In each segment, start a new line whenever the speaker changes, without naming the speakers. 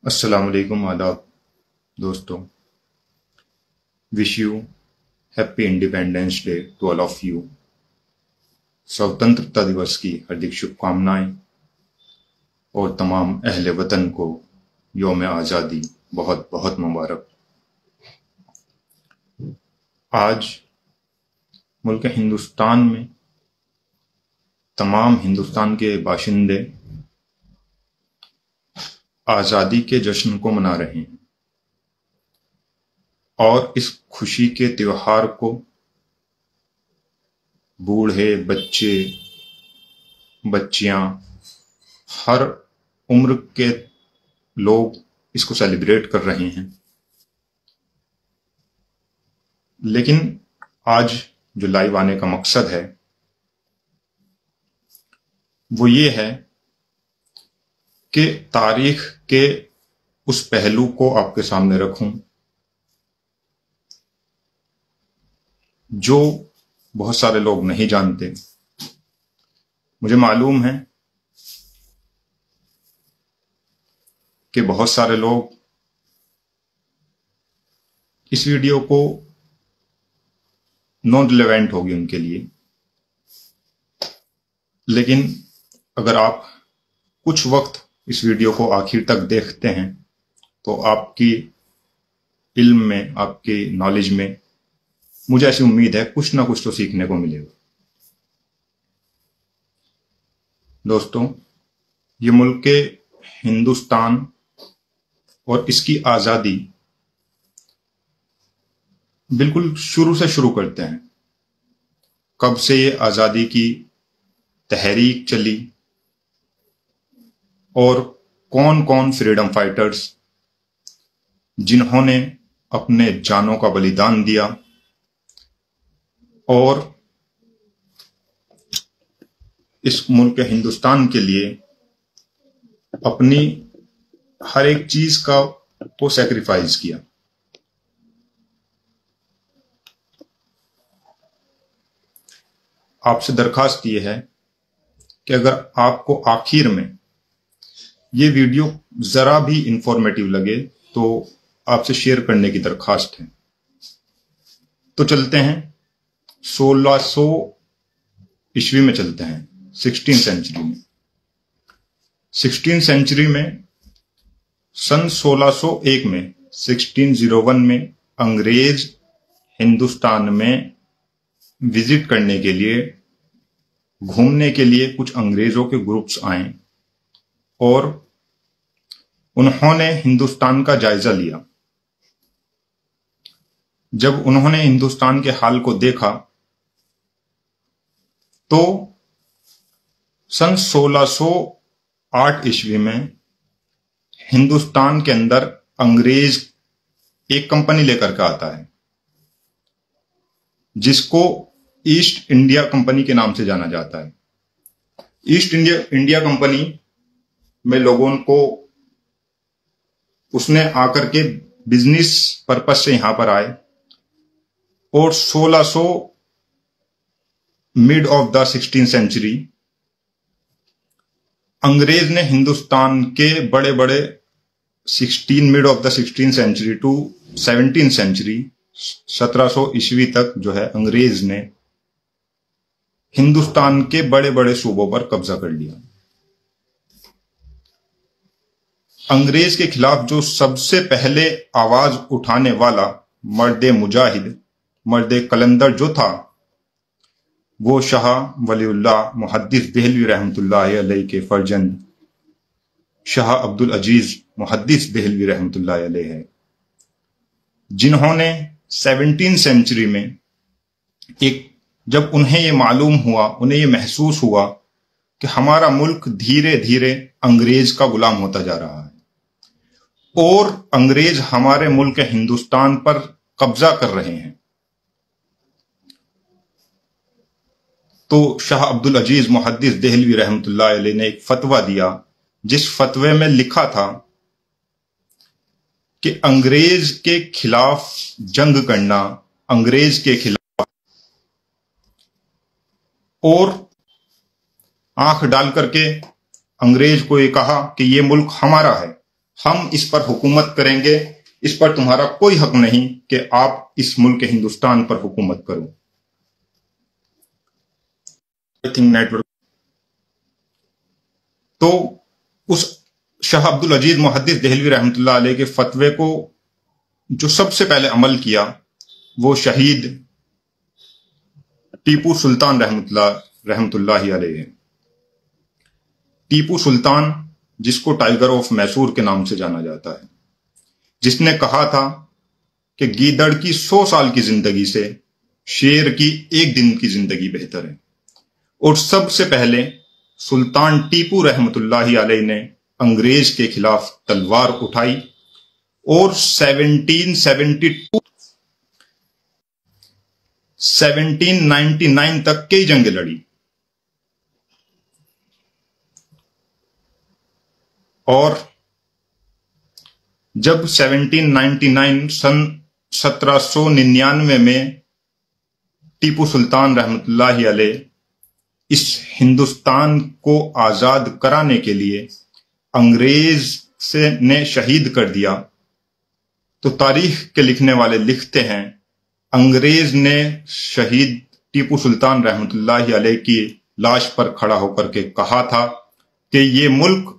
अस्सलाम वालेकुम, आदाब दोस्तों। Wish you happy independence day to all of you. स्वतंत्रता दिवस की हार्दिक शुभकामनाएं और तमाम अहले वतन को यौम आज़ादी बहुत बहुत मुबारक। आज मुल्क हिंदुस्तान में तमाम हिंदुस्तान के बाशिंदे आज़ादी के जश्न को मना रहे हैं और इस खुशी के त्योहार को बूढ़े, बच्चे, बच्चियां, हर उम्र के लोग इसको सेलिब्रेट कर रहे हैं। लेकिन आज जो लाइव आने का मकसद है वो ये है कि तारीख के उस पहलू को आपके सामने रखूं जो बहुत सारे लोग नहीं जानते। मुझे मालूम है कि बहुत सारे लोग इस वीडियो को नॉन रिलेवेंट होगी उनके लिए, लेकिन अगर आप कुछ वक्त इस वीडियो को आखिर तक देखते हैं तो आपकी इल्म में, आपकी नॉलेज में मुझे ऐसी उम्मीद है कुछ ना कुछ तो सीखने को मिलेगा। दोस्तों, ये मुल्क के हिंदुस्तान और इसकी आज़ादी बिल्कुल शुरू से शुरू करते हैं। कब से ये आज़ादी की तहरीक चली और कौन कौन फ्रीडम फाइटर्स जिन्होंने अपने जानों का बलिदान दिया और इस मुल्क हिंदुस्तान के लिए अपनी हर एक चीज का वो सैक्रिफाइस किया। आपसे दरखास्त ये है कि अगर आपको आखिर में ये वीडियो जरा भी इंफॉर्मेटिव लगे तो आपसे शेयर करने की दरखास्त है। तो चलते हैं 1600 ईस्वी में, चलते हैं 16th सेंचुरी में। 16th सेंचुरी में सन 1601 में 1601 में अंग्रेज हिंदुस्तान में विजिट करने के लिए, घूमने के लिए कुछ अंग्रेजों के ग्रुप्स आए और उन्होंने हिंदुस्तान का जायजा लिया। जब उन्होंने हिंदुस्तान के हाल को देखा तो सन 1608 ईस्वी में हिंदुस्तान के अंदर अंग्रेज एक कंपनी लेकर के आता है जिसको ईस्ट इंडिया कंपनी के नाम से जाना जाता है। ईस्ट इंडिया कंपनी में लोगों को उसने आकर के बिजनेस पर्पस से यहां पर आए और 1600 mid of the 16th century अंग्रेज ने हिंदुस्तान के बड़े बड़े mid of the 16th century to 17th century 1700 ईस्वी तक जो है अंग्रेज ने हिंदुस्तान के बड़े बड़े सूबों पर कब्जा कर लिया। अंग्रेज के खिलाफ जो सबसे पहले आवाज उठाने वाला मर्द मुजाहिद, मर्द कलंदर जो था, वो शाह वलीउल्लाह मुहद्दिस देहलवी रहमतुल्लाह अलैह के फर्जंद शाह अब्दुल अजीज मुहद्दिस देहलवी रहमतुल्लाह अलैह है, जिन्होंने 17th सेंचुरी में जब उन्हें ये मालूम हुआ, उन्हें ये महसूस हुआ कि हमारा मुल्क धीरे धीरे अंग्रेज का गुलाम होता जा रहा है और अंग्रेज हमारे मुल्क हिंदुस्तान पर कब्जा कर रहे हैं, तो शाह अब्दुल अजीज मुहद्दिस देहलवी रहमतुल्लाह अलैह ने एक फतवा दिया जिस फतवे में लिखा था कि अंग्रेज के खिलाफ जंग करना, अंग्रेज के खिलाफ और आंख डाल करके अंग्रेज को ये कहा कि ये मुल्क हमारा है, हम इस पर हुकूमत करेंगे, इस पर तुम्हारा कोई हक नहीं कि आप इस मुल्क हिंदुस्तान पर हुकूमत करो। नेटवर्क तो उस शाह अब्दुल अजीज मुहद्दिस देहलवी रहमतुल्लाह अलैह के फतवे को जो सबसे पहले अमल किया वो शहीद टीपू सुल्तान रहमतुल्लाह अलैह है। टीपू सुल्तान, जिसको टाइगर ऑफ मैसूर के नाम से जाना जाता है, जिसने कहा था कि गीदड़ की 100 साल की जिंदगी से शेर की 1 दिन की जिंदगी बेहतर है। और सबसे पहले सुल्तान टीपू रहमतुल्लाह अलैह ने अंग्रेज के खिलाफ तलवार उठाई और 1799 तक कई जंगें लड़ी। और जब 1799 सन 1799 में टीपू सुल्तान रहमतुल्लाह अलैह इस हिंदुस्तान को आजाद कराने के लिए अंग्रेज ने शहीद कर दिया, तो तारीख के लिखने वाले लिखते हैं अंग्रेज ने शहीद टीपू सुल्तान रहमतुल्लाह अलैह की लाश पर खड़ा होकर के कहा था कि ये मुल्क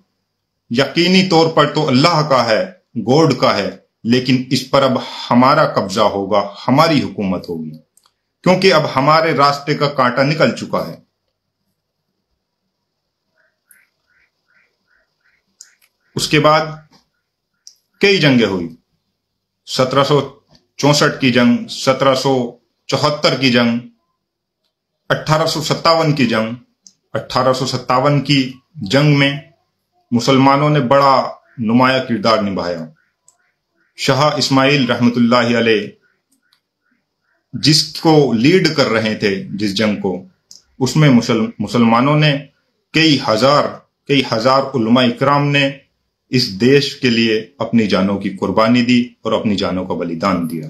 यकीनी तौर पर तो अल्लाह का है, गॉड का है, लेकिन इस पर अब हमारा कब्जा होगा, हमारी हुकूमत होगी, क्योंकि अब हमारे रास्ते का कांटा निकल चुका है। उसके बाद कई जंगें हुई। 1764 की जंग, 1774 की जंग, 1857 की जंग। 1857 की जंग में मुसलमानों ने बड़ा नुमाया किरदार निभाया। शाह इस्माइल रहमतुल्लाह अलैह जिसको लीड कर रहे थे जिस जंग को, उसमें मुसलमानों ने कई हजार उलमा इकराम ने इस देश के लिए अपनी जानों की कुर्बानी दी और अपनी जानों का बलिदान दिया।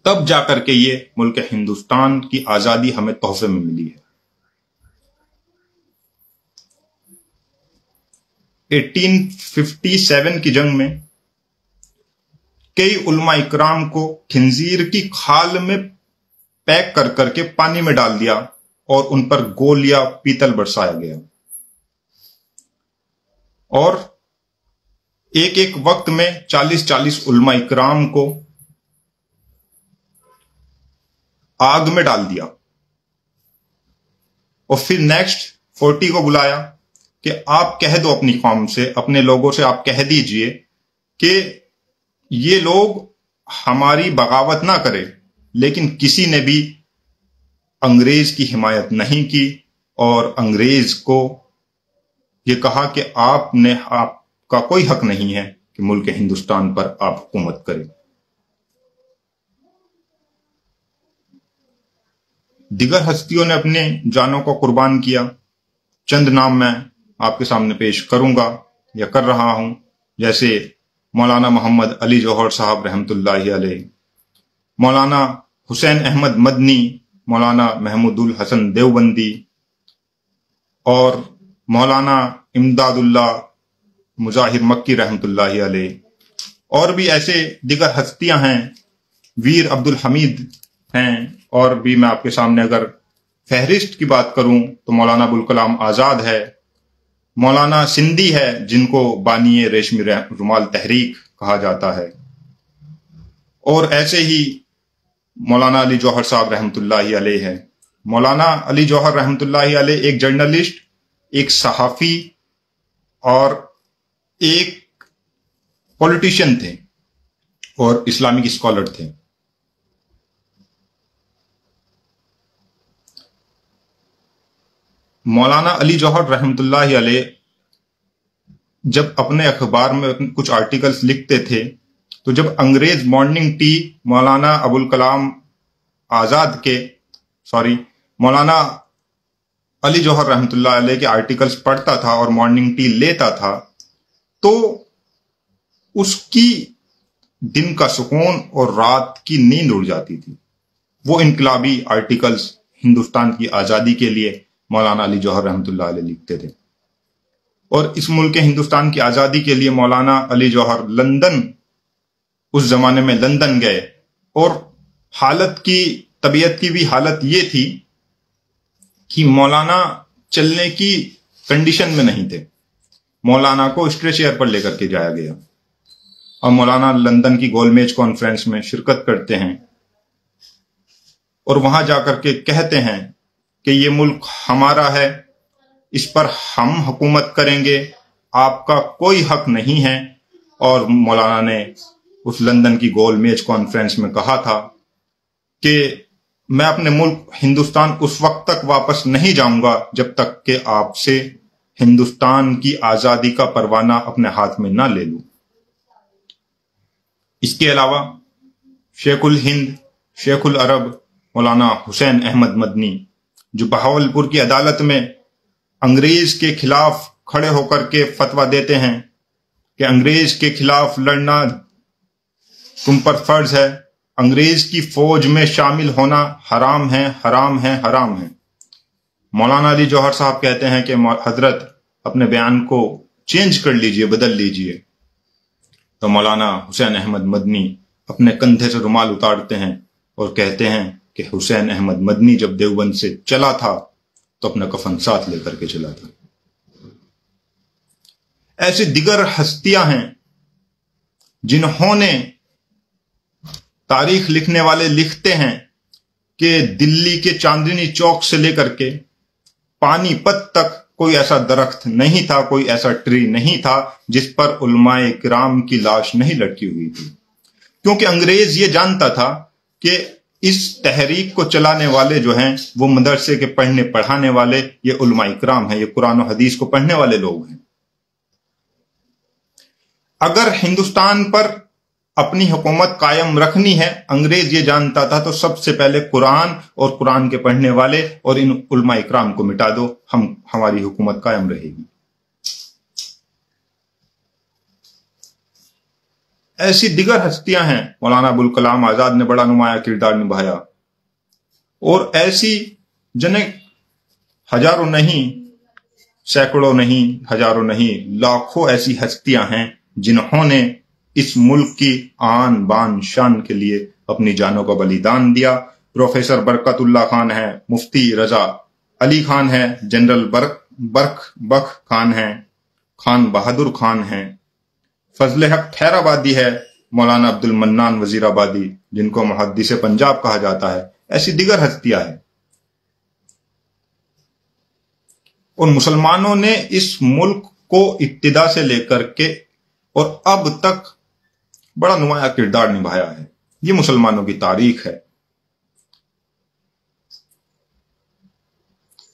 तब जाकर के ये मुल्क हिंदुस्तान की आजादी हमें तोहफे में मिली है। 1857 की जंग में कई उलमा इकराम को खिंजीर की खाल में पैक कर करके पानी में डाल दिया और उन पर गोलियां पीतल बरसाया गया। और एक एक वक्त में 40-40 उलमा इकराम को आग में डाल दिया। और फिर नेक्स्ट 40 को बुलाया कि आप कह दो अपनी कौम से, अपने लोगों से आप कह दीजिए कि ये लोग हमारी बगावत ना करें, लेकिन किसी ने भी अंग्रेज की हिमायत नहीं की और अंग्रेज को ये कहा कि आपका कोई हक नहीं है कि मुल्क हिंदुस्तान पर आप हुकूमत करें। दिगर हस्तियों ने अपने जानों को कुर्बान किया। चंद नाम मैं आपके सामने पेश करूंगा या कर रहा हूं, जैसे मौलाना मोहम्मद अली जौहर साहब रहमतुल्लाह अलैह, मौलाना हुसैन अहमद मदनी, मौलाना महमूदुल हसन देवबंदी और मौलाना इमदादुल्लाह मुजाहिर मक्की रहमतुल्लाह अलैह। और भी ऐसे दिगर हस्तियां हैं, वीर अब्दुल हमीद हैं। और भी मैं आपके सामने अगर फहरिस्त की बात करूं तो मौलाना अबुल कलाम आजाद है, मौलाना सिंधी है जिनको बानिए रेशमी रुमाल तहरीक कहा जाता है। और ऐसे ही मौलाना अली जौहर साहब रहमतुल्लाह अलैह है। मौलाना अली जौहर रहमतुल्लाह अलैह एक जर्नलिस्ट, एक सहाफी और एक पॉलिटिशियन थे और इस्लामिक स्कॉलर थे। मौलाना अली जौहर रहमतुल्लाह अलैह जब अपने अखबार में कुछ आर्टिकल्स लिखते थे, तो जब अंग्रेज मॉर्निंग टी मौलाना अबुल कलाम आजाद के मौलाना अली जौहर रहमतुल्लाह अलैह के आर्टिकल्स पढ़ता था और मॉर्निंग टी लेता था, तो उसकी दिन का सुकून और रात की नींद उड़ जाती थी। वो इनकलाबी आर्टिकल्स हिंदुस्तान की आजादी के लिए मौलाना अली जौहर रहमतुल्लाह अलैह लिखते थे। और इस मुल्क हिंदुस्तान की आजादी के लिए मौलाना अली जौहर लंदन, उस जमाने में लंदन गए, और तबीयत की भी हालत ये थी कि मौलाना चलने की कंडीशन में नहीं थे। मौलाना को स्ट्रेचर पर लेकर के जाया गया और मौलाना लंदन की गोलमेज कॉन्फ्रेंस में शिरकत करते हैं और वहां जाकर के कहते हैं कि ये मुल्क हमारा है, इस पर हम हुकूमत करेंगे, आपका कोई हक नहीं है। और मौलाना ने उस लंदन की गोलमेज कॉन्फ्रेंस में कहा था कि मैं अपने मुल्क हिंदुस्तान उस वक्त तक वापस नहीं जाऊंगा जब तक कि आपसे हिंदुस्तान की आजादी का परवाना अपने हाथ में ना ले लूं। इसके अलावा शेखुल हिंद, शेखुल अरब मौलाना हुसैन अहमद मदनी, जो बहावलपुर की अदालत में अंग्रेज के खिलाफ खड़े होकर के फतवा देते हैं कि अंग्रेज के खिलाफ लड़ना तुम पर फर्ज है, अंग्रेज की फौज में शामिल होना हराम है, हराम है, हराम है। मौलाना अली जौहर साहब कहते हैं कि हजरत अपने बयान को चेंज कर लीजिए, बदल लीजिए। तो मौलाना हुसैन अहमद मदनी अपने कंधे से रुमाल उतारते हैं और कहते हैं कि हुसैन अहमद मदनी जब देवबंद से चला था तो अपना कफन साथ लेकर के चला था। ऐसी दिगर हस्तियां हैं जिन्होंने, तारीख लिखने वाले लिखते हैं कि दिल्ली के चांदनी चौक से लेकर के पानीपत तक कोई ऐसा दरख्त नहीं था, कोई ऐसा ट्री नहीं था जिस पर उलमाए किराम की लाश नहीं लटकी हुई थी, क्योंकि अंग्रेज ये जानता था कि इस तहरीक को चलाने वाले जो हैं वो मदरसे के पढ़ने पढ़ाने वाले ये उलमाए किराम हैं, ये कुरान और हदीस को पढ़ने वाले लोग हैं। अगर हिंदुस्तान पर अपनी हुकूमत कायम रखनी है, अंग्रेज ये जानता था, तो सबसे पहले कुरान और कुरान के पढ़ने वाले और इन उलमा इकराम को मिटा दो, हमारी हुकूमत कायम रहेगी। ऐसी दिगर हस्तियां हैं। मौलाना अबुल कलाम आजाद ने बड़ा नुमाया किरदार निभाया, और ऐसी जने हजारों नहीं, सैकड़ों नहीं, हजारों नहीं, लाखों ऐसी हस्तियां हैं जिन्होंने इस मुल्क की आन बान शान के लिए अपनी जानों का बलिदान दिया। प्रोफेसर बरकतुल्लाह खान है, मुफ्ती रजा अली खान है, जनरल बख खान है, खान बहादुर खान है, फजले हक खैराबादी है, मौलाना अब्दुल मन्नान वजीराबादी, जिनको मुहद्दिस पंजाब कहा जाता है। ऐसी दिगर हस्तियां हैं। और मुसलमानों ने इस मुल्क को इब्तिदा से लेकर के और अब तक बड़ा नुमाया किरदार निभाया है। ये मुसलमानों की तारीख है।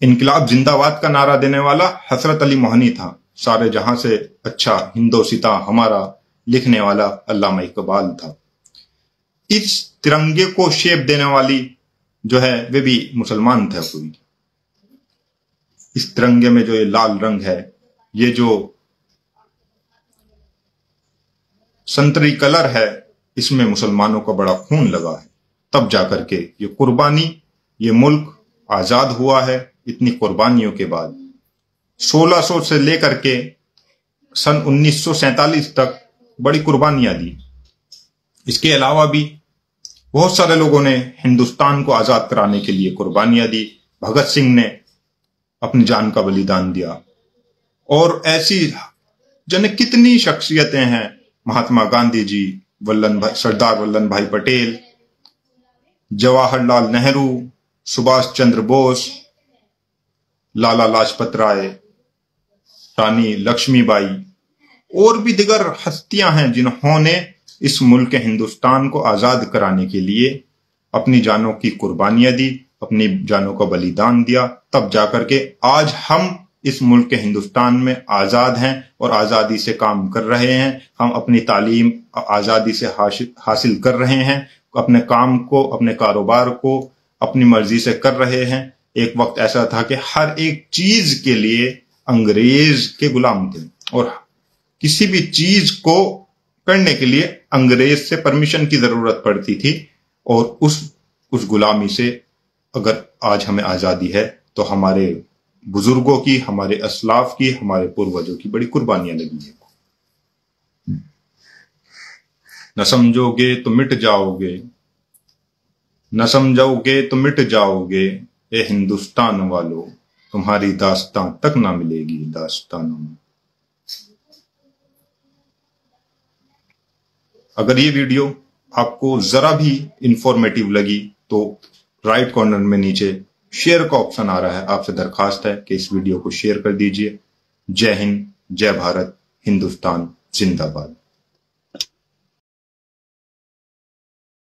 इनकलाब जिंदाबाद का नारा देने वाला हसरत अली मोहनी था। सारे जहां से अच्छा हिंदोसिता हमारा लिखने वाला अल्लामा इकबाल था। इस तिरंगे को शेप देने वाली जो है वे भी मुसलमान थे कोई। इस तिरंगे में जो ये लाल रंग है, ये जो संतरी कलर है, इसमें मुसलमानों का बड़ा खून लगा है। तब जाकर के ये कुर्बानी, ये मुल्क आजाद हुआ है। इतनी कुर्बानियों के बाद 1600 से लेकर के सन 1947 तक बड़ी कुर्बानियां दी। इसके अलावा भी बहुत सारे लोगों ने हिंदुस्तान को आजाद कराने के लिए कुर्बानियां दी। भगत सिंह ने अपनी जान का बलिदान दिया, और ऐसी जन कितनी शख्सियतें हैं। महात्मा गांधी जी, सरदार वल्लभ भाई पटेल, जवाहरलाल नेहरू, सुभाष चंद्र बोस, लाला लाजपत राय, रानी लक्ष्मीबाई, और भी दिगर हस्तियां हैं जिन्होंने इस मुल्क हिंदुस्तान को आजाद कराने के लिए अपनी जानों की कुर्बानियां दी, अपनी जानों का बलिदान दिया। तब जाकर के आज हम इस मुल्क हिंदुस्तान में आजाद हैं और आजादी से काम कर रहे हैं। हम अपनी तालीम आजादी से हासिल कर रहे हैं, अपने काम को, अपने कारोबार को अपनी मर्जी से कर रहे हैं। एक वक्त ऐसा था कि हर एक चीज के लिए अंग्रेज के गुलाम थे, और किसी भी चीज को करने के लिए अंग्रेज से परमिशन की जरूरत पड़ती थी। और उस गुलामी से अगर आज हमें आजादी है तो हमारे बुजुर्गों की, हमारे असलाफ की, हमारे पूर्वजों की बड़ी कुर्बानियां लगी है। न समझोगे तो मिट जाओगे, न समझोगे तो मिट जाओगे, ए हिंदुस्तान वालों, तुम्हारी दास्तां तक ना मिलेगी दास्तानों में। अगर ये वीडियो आपको जरा भी इंफॉर्मेटिव लगी तो राइट कॉर्नर में नीचे शेयर का ऑप्शन आ रहा है, आपसे दरखास्त है कि इस वीडियो को शेयर कर दीजिए। जय हिंद, जय भारत, हिंदुस्तान जिंदाबाद।